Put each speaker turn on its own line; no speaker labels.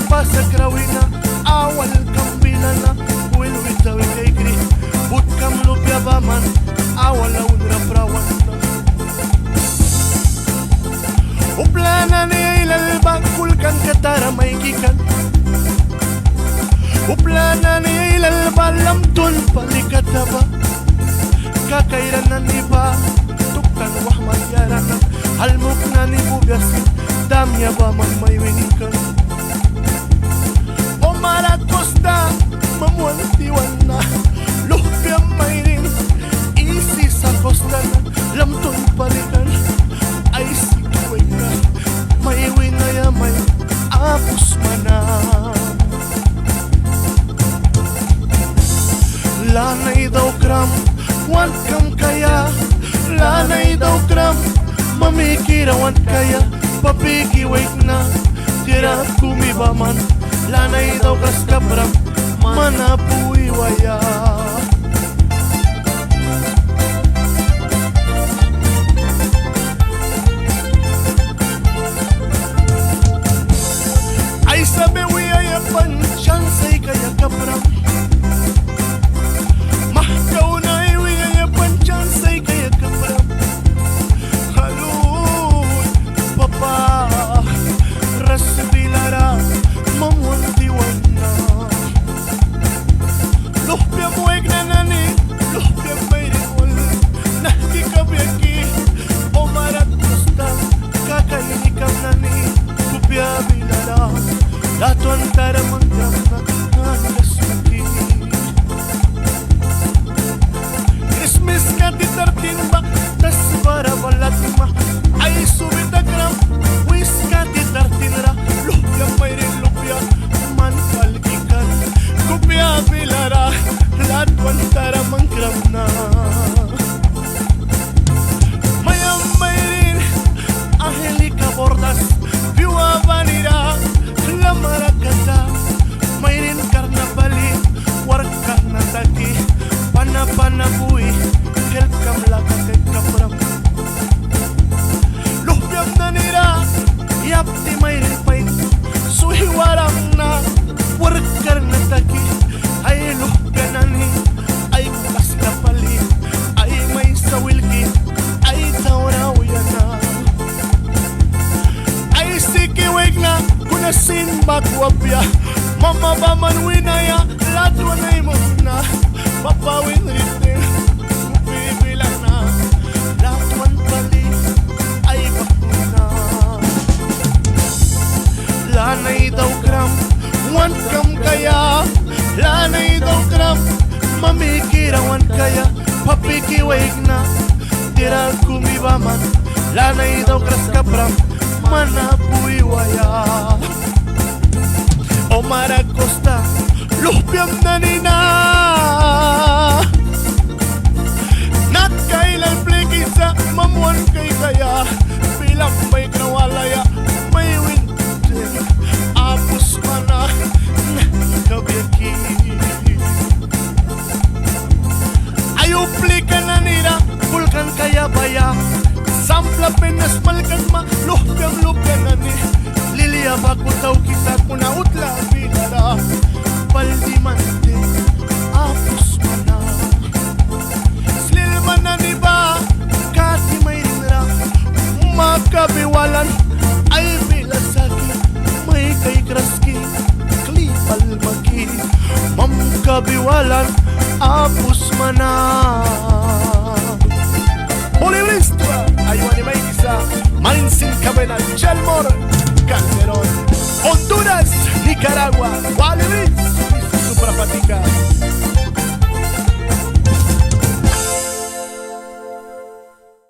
pasa krawina awal kambilana wilwita wikaygri butkam lupya baman awal awdra prawanda uplana ni ilal bakul kan katara maikikan uplana ni ilal balam tul palikataba kakairanan iba tukkan wahman yaranan halmukna ni bugasin damya baman may winikan Omarat Costa mamuantiwan na luhpya mayrin isi sa costa na lamton palikan ay sikiway na may winaya may apos mana lanay daw kram wan kam kaya lanay daw kram mamikirawan kaya papikiway na tira kumibaman lanay daw kas kapram manapuy waya ay sabi wiyaya panchansay kaya kapram mahkaw na wiyaya panchansay kaya kapram halun papa rasbilara mamuantiwan na luhpya muwag na nani luhpya mayriwal nakikabiyaki Omarat Costa kakainikam nani kupya bilara latuan taramang kramna handas maki Christmas ka di 13 ba tas para balat ma ay subita kram wis ka di 13 ra luhpya mayrin man kalkikan kupya bilara latuan taramang kramna mayam mayrin Angelica Bordas viwa vanira lamarakata mayrin karnabali warkan nataki panapanabuy helkam lakakay kapram luhpyam nanira yapti mayrin pait suhiwaram na warkar nataki ay luhkanani ay kas kapali ay may sawilki ay tawrawiyan na ay sikiwig na kunasin bakwapya mama baman winaya latuan ay mo na papawin ritin kupibilang na latuan pali ay bakuna lanay daw kram wan kam kaya lanay daw kram mamikirawan kaya papikiwig na tira kumibaman lanay daw kras kapram manapuy waya Omarat Costa luhpyam nanina nakailan plikisa mamuan kay kaya bilang may krawalaya may winter apos mana nakabiyaki ayuplika na nira vulkan kaya baya sampla penas malkan ma luhpyam lupyan na ni lilia bakutaw kita kuna utla bilara paldimante apos mana slilman na ni ba kati may rinra makabiwalan ay bilasaki may kay kraski klipal maki mamkabiwalan apos mana Bolibrista ayuan ni may isa Mansin Cabena Chalmor Calderón Honduras Nicaragua Bolibrista